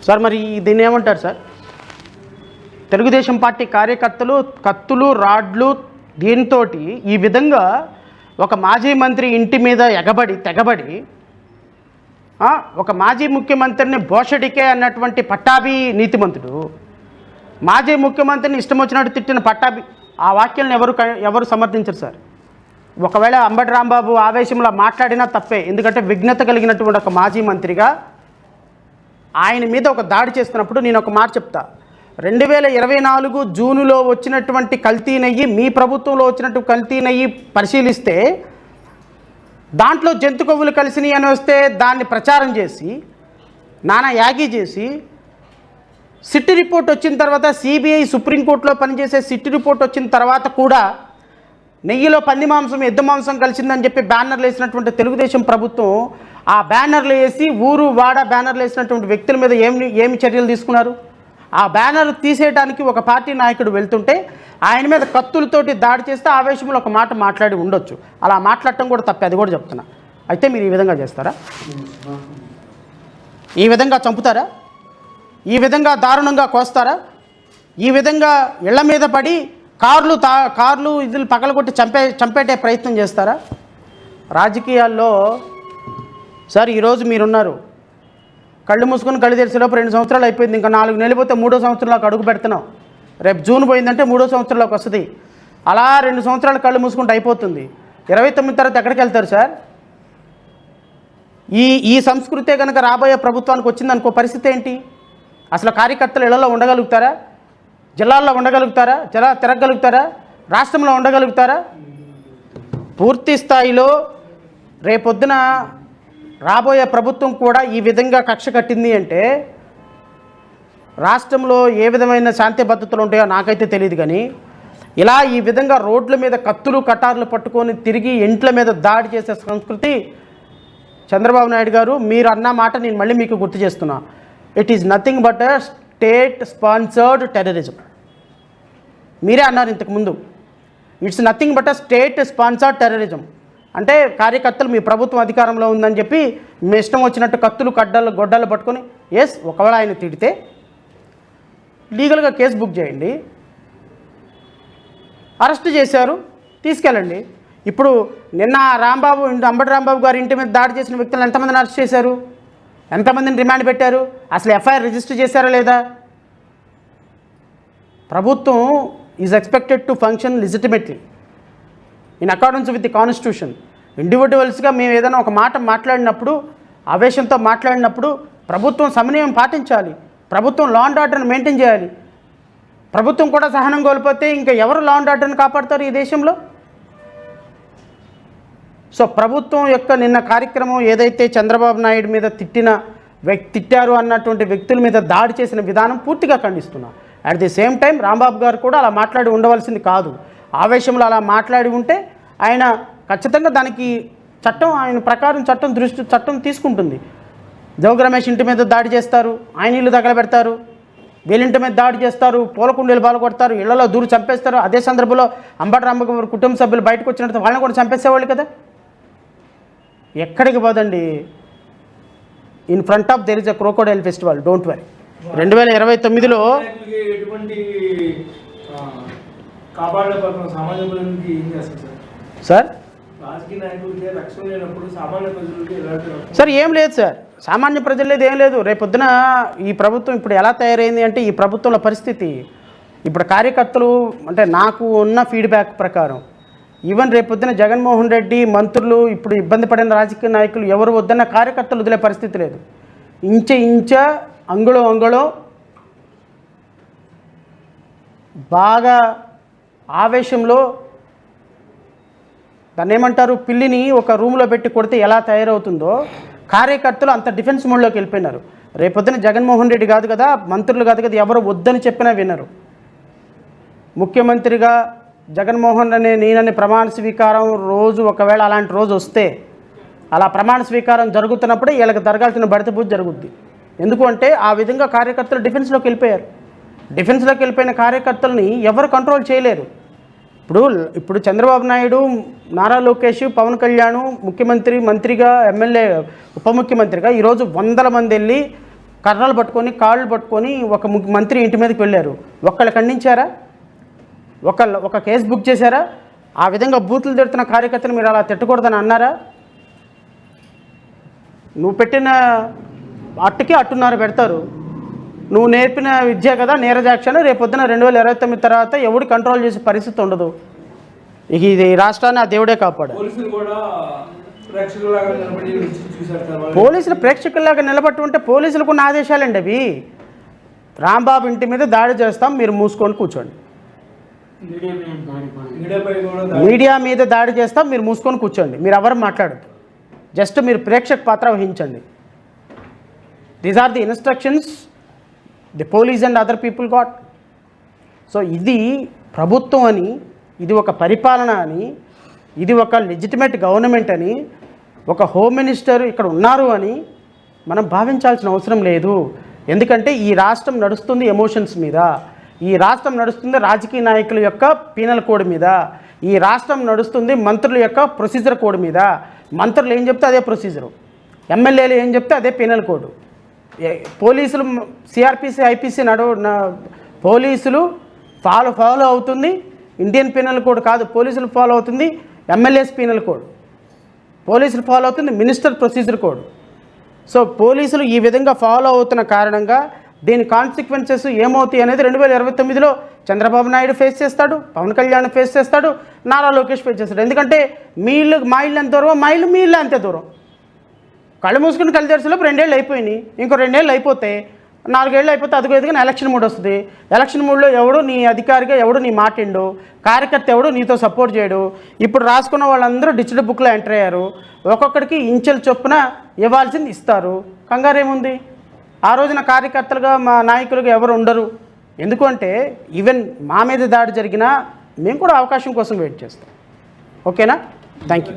Sir మరి దీన్ని ఏమంటారు సార్? తెలుగుదేశం పార్టీ కార్యకర్తలు కత్తులు రాడ్లు దీంతో ఈ విధంగా ఒక మాజీ మంత్రి ఇంటి మీద తెగబడి ఒక మాజీ ముఖ్యమంత్రిని భోషడికే అన్నటువంటి పట్టాభి నీతిమంతుడు, మాజీ ముఖ్యమంత్రిని ఇష్టం వచ్చినట్టు తిట్టిన పట్టాభి, ఆ వాక్యాలను ఎవరు సమర్థించరు సార్. ఒకవేళ అంబటి రాంబాబు ఆవేశంలో మాట్లాడినా తప్పే, ఎందుకంటే విఘ్నత కలిగినటువంటి ఒక మాజీ మంత్రిగా ఆయన మీద ఒక దాడి చేస్తున్నప్పుడు నేను ఒక మాట చెప్తా. 2024 జూనులో వచ్చినటువంటి కల్తీ నెయ్యి, మీ ప్రభుత్వంలో వచ్చినటువంటి కల్తీ నెయ్యి పరిశీలిస్తే దాంట్లో జంతు కొవ్వులు కలిసినాయి అని వస్తే దాన్ని ప్రచారం చేసి నానా యాగి చేసి సిట్ రిపోర్ట్ వచ్చిన తర్వాత సిబిఐ సుప్రీంకోర్టులో పనిచేసే సిట్ రిపోర్ట్ వచ్చిన తర్వాత కూడా నెయ్యిలో పంది మాంసం ఎద్దు మాంసం కలిసిందని చెప్పి బ్యానర్లు వేసినటువంటి తెలుగుదేశం ప్రభుత్వం ఆ బ్యానర్లు వేసి ఊరు వాడ బ్యానర్లు వేసినటువంటి వ్యక్తుల మీద ఏమి చర్యలు తీసుకున్నారు? ఆ బ్యానర్ తీసేయడానికి ఒక పార్టీ నాయకుడు వెళ్తుంటే ఆయన మీద కత్తులతోటి దాడి చేస్తే ఆవేశంలో ఒక మాట మాట్లాడి ఉండొచ్చు, అలా మాట్లాడటం కూడా తప్పే, అది కూడా చెప్తున్నా. అయితే మీరు ఈ విధంగా చేస్తారా? ఈ విధంగా చంపుతారా? ఈ విధంగా దారుణంగా కోస్తారా? ఈ విధంగా ఇళ్ల మీద పడి కార్లు ఇది పగలగొట్టి చంపేటే ప్రయత్నం చేస్తారా? రాజకీయాల్లో సార్ ఈరోజు మీరున్నారు, కళ్ళు మూసుకొని కళ్ళు తెరిచేలోపు 2 సంవత్సరాలు అయిపోయింది, ఇంకా 4 నెలలు పోతే 3వ సంవత్సరంలోకి అడుగు పెడుతున్నాం. రేపు జూన్ పోయిందంటే 3వ సంవత్సరంలోకి వస్తుంది. అలా 2 సంవత్సరాలు కళ్ళు మూసుకుంటే అయిపోతుంది. 29 తర్వాత ఎక్కడికి వెళ్తారు సార్? ఈ సంస్కృతే కనుక రాబోయే ప్రభుత్వానికి వచ్చిందనుకో పరిస్థితి ఏంటి? అసలు కార్యకర్తలు ఇళ్లలో ఉండగలుగుతారా? జిల్లాల్లో ఉండగలుగుతారా? తిరగలుగుతారా? రాష్ట్రంలో ఉండగలుగుతారా? పూర్తి స్థాయిలో రేపొద్దున రాబోయే ప్రభుత్వం కూడా ఈ విధంగా కక్ష కట్టింది అంటే రాష్ట్రంలో ఏ విధమైన శాంతి భద్రతలు ఉంటాయో నాకైతే తెలియదు. కానీ ఇలా ఈ విధంగా రోడ్ల మీద కత్తులు కటార్లు పట్టుకొని తిరిగి ఇంట్ల మీద దాడి చేసే సంస్కృతి చంద్రబాబు నాయుడు గారు మీరు అన్న మాట నేను మళ్ళీ మీకు గుర్తు చేస్తున్నా. It is nothing but a state sponsored terrorism. మీరే అన్నారు ఇంతకుముందు, it's nothing but a state sponsored terrorism. అంటే కార్యకర్తలు మీ ప్రభుత్వం అధికారంలో ఉందని చెప్పి మీ ఇష్టం వచ్చినట్టు కత్తులు గొడ్డలు పట్టుకొని ఒకవేళ ఆయన తిడితే లీగల్గా కేసు బుక్ చేయండి, అరెస్ట్ చేశారు తీసుకెళ్ళండి. ఇప్పుడు నిన్న అంబటి రాంబాబు గారి ఇంటి మీద దాడి చేసిన వ్యక్తులను ఎంతమందిని అరెస్ట్ చేశారు? ఎంతమందిని రిమాండ్ పెట్టారు? అసలు ఎఫ్ఐఆర్ రిజిస్టర్ చేశారా లేదా? ప్రభుత్వం is expected to function legitimately in accordance with the constitution. ఇండివిజువల్స్గా మేము ఏదైనా ఒక మాట మాట్లాడినప్పుడు, ఆవేశంతో మాట్లాడినప్పుడు ప్రభుత్వం సమన్వయం పాటించాలి, ప్రభుత్వం లా అండ్ ఆర్డర్ని మెయింటైన్ చేయాలి. ప్రభుత్వం కూడా సహనం కోల్పోతే ఇంకా ఎవరు లా అండ్ ఆర్డర్ని కాపాడతారు ఈ దేశంలో? సో ప్రభుత్వం యొక్క నిన్న కార్యక్రమం ఏదైతే చంద్రబాబు నాయుడు మీద తిట్టారు అన్నటువంటి వ్యక్తుల మీద దాడి చేసిన విధానం పూర్తిగా ఖండిస్తున్నా. At the same time Rambabu garu కూడా అలా మాట్లాడి ఉండవలసింది కాదు. ఆవేశంలో అలా మాట్లాడి ఉంటే ఆయన ఖచ్చితంగా దానికి ఆయన ప్రకారం చట్టం తీసుకుంటుంది. జోగి రమేష్ ఇంటి మీద దాడి చేస్తారు, ఆయన ఇల్లు తగలబెడతారు, వీళ్ళింటి మీద దాడి చేస్తారు, పూలకుండీలు పాల్గొడతారు, ఇళ్లలో దూరు చంపేస్తారు. అదే సందర్భంలో అంబటి రాంబాబు కుటుంబ సభ్యులు బయటకు వచ్చినట్టు వాళ్ళని కూడా చంపేసేవాళ్ళు కదా. ఎక్కడికి పోదండి, in front of there is a crocodile festival, don't worry. 2029లో సార్ సార్ ఏం లేదు సార్, సామాన్య ప్రజలు లేదు, ఏం లేదు. రేపొద్దున ఈ ప్రభుత్వం ఇప్పుడు ఎలా తయారైంది అంటే ఈ ప్రభుత్వంలో పరిస్థితి ఇప్పుడు కార్యకర్తలు అంటే నాకు ఉన్న ఫీడ్బ్యాక్ ప్రకారం ఈవెన్ రేపొద్దున జగన్మోహన్ రెడ్డి మంత్రులు ఇప్పుడు ఇబ్బంది పడిన రాజకీయ నాయకులు ఎవరు వద్దన్న కార్యకర్తలు వదిలే పరిస్థితి లేదు. ఇంచ అంగుళం బాగా ఆవేశంలో దాన్ని ఏమంటారు, పిల్లిని ఒక రూమ్లో పెట్టి కొడితే ఎలా తయారవుతుందో కార్యకర్తలు అంత డిఫెన్స్ మోడ్లోకి వెళ్ళిపోయినారు. రేపొద్దున జగన్మోహన్ రెడ్డి కాదు కదా, మంత్రులు కాదు కదా, ఎవరు వద్దని చెప్పినా వినరు. ముఖ్యమంత్రిగా జగన్మోహన్ నేనని ప్రమాణ స్వీకారం రోజు ఒకవేళ అలాంటి రోజు వస్తే అలా ప్రమాణ స్వీకారం జరుగుతున్నప్పుడే వీళ్ళకి జరగాల్సిన బడిత పూజ జరుగుద్ది. ఎందుకు అంటే ఆ విధంగా కార్యకర్తలు డిఫెన్స్లోకి వెళ్ళిపోయారు. డిఫెన్స్లోకి వెళ్ళిపోయిన కార్యకర్తల్ని ఎవరు కంట్రోల్ చేయలేరు. ఇప్పుడు చంద్రబాబు నాయుడు, నారా లోకేష్, పవన్ కళ్యాణ్ ముఖ్యమంత్రి, మంత్రిగా, ఎమ్మెల్యే, ఉప ముఖ్యమంత్రిగా ఈరోజు 100 మంది వెళ్ళి కర్రలు పట్టుకొని కాళ్ళు పట్టుకొని ఒక మంత్రి ఇంటి మీదకి వెళ్ళారు. ఒక్కళ్ళు ఖండించారా? ఒక కేసు బుక్ చేశారా? ఆ విధంగా బూతులు తిడుతున్న కార్యకర్తను మీరు అలా తిట్టకూడదని అన్నారా? నువ్వు పెట్టిన అట్టుకి అట్టున్నర పెడతారు. నువ్వు నేర్పిన విద్య కదా నీరజాక్షను. రేపొద్దున 2029 తర్వాత ఎవడు కంట్రోల్ చేసే పరిస్థితి ఉండదు. ఇక ఇది రాష్ట్రాన్ని ఆ దేవుడే కాపాడు. పోలీసులు ప్రేక్షకుల్లాగా నిలబట్టు ఉంటే పోలీసులకు ఉన్న ఆదేశాలండి అవి. రాంబాబు ఇంటి మీద దాడి చేస్తాం, మీరు మూసుకొని కూర్చోండి. మీడియా మీద దాడి చేస్తాం, మీరు మూసుకొని కూర్చోండి. మీరు ఎవరు మాట్లాడదు, జస్ట్ మీరు ప్రేక్షక పాత్ర వహించండి. These are the instructions the police and other people got. So ఇది ప్రభుత్వం అని, ఇది ఒక పరిపాలన అని, ఇది ఒక లెజిటిమేట్ గవర్నమెంట్ అని, ఒక హోమ్ మినిస్టర్ ఇక్కడ ఉన్నారు అని మనం భావించాల్సిన అవసరం లేదు. ఎందుకంటే ఈ రాష్ట్రం నడుస్తుంది ఎమోషన్స్ మీద, ఈ రాష్ట్రం నడుస్తుంది రాజకీయ నాయకుల యొక్క పీనల్ కోడ్ మీద, ఈ రాష్ట్రం నడుస్తుంది మంత్రుల యొక్క ప్రొసీజర్ కోడ్ మీద. మంత్రులు ఏం చెప్తే అదే ప్రొసీజరు, ఎమ్మెల్యేలు ఏం చెప్తే అదే పీనల్ కోడ్. పోలీసులు సిఆర్పిసి ఐపీసీ పోలీసులు ఫాలో అవుతుంది ఇండియన్ పీనల్ కోడ్ కాదు, పోలీసులు ఫాలో అవుతుంది ఎమ్మెల్యేస్ పీనల్ కోడ్, పోలీసులు ఫాలో అవుతుంది మినిస్టర్ ప్రొసీజర్ కోడ్. సో పోలీసులు ఈ విధంగా ఫాలో అవుతున్న కారణంగా దీని కాన్సిక్వెన్సెస్ ఏమవుతాయి అనేది 2029లో చంద్రబాబు నాయుడు ఫేస్ చేస్తాడు, పవన్ కళ్యాణ్ ఫేస్ చేస్తాడు, నారా లోకేష్ ఫేస్ చేస్తాడు. ఎందుకంటే మా ఇల్లు ఎంత దూరం, మా ఇల్లు మీ ఇల్లు అంతే దూరం. కళ్ళు మూసుకుని కళ్ళు తెరిసేలోపు 2 ఏళ్ళు అయిపోయినాయి. ఇంకో 2 ఏళ్ళు అయిపోతే 4 ఏళ్ళు అయిపోతే అదిగో ఎదుగుని ఎలక్షన్ మూడ్ వస్తుంది. ఎలక్షన్ మూడ్లో ఎవడు నీ అధికారిగా ఎవడు నీ మాటిండు, కార్యకర్త ఎవడు నీతో సపోర్ట్ చేయడు. ఇప్పుడు రాసుకున్న వాళ్ళందరూ డిజిటల్ బుక్లో ఎంటర్ అయ్యారు. ఒక్కొక్కడికి ఇంచెల చొప్పున ఇవ్వాల్సింది ఇస్తారు. కంగారేముంది? ఆ రోజున కార్యకర్తలుగా మా నాయకులుగా ఎవరు ఉండరు. ఎందుకంటే ఈవెన్ మా మీద దాడి జరిగినా మేము కూడా అవకాశం కోసం వెయిట్ చేస్తాం. ఓకేనా? Thank you.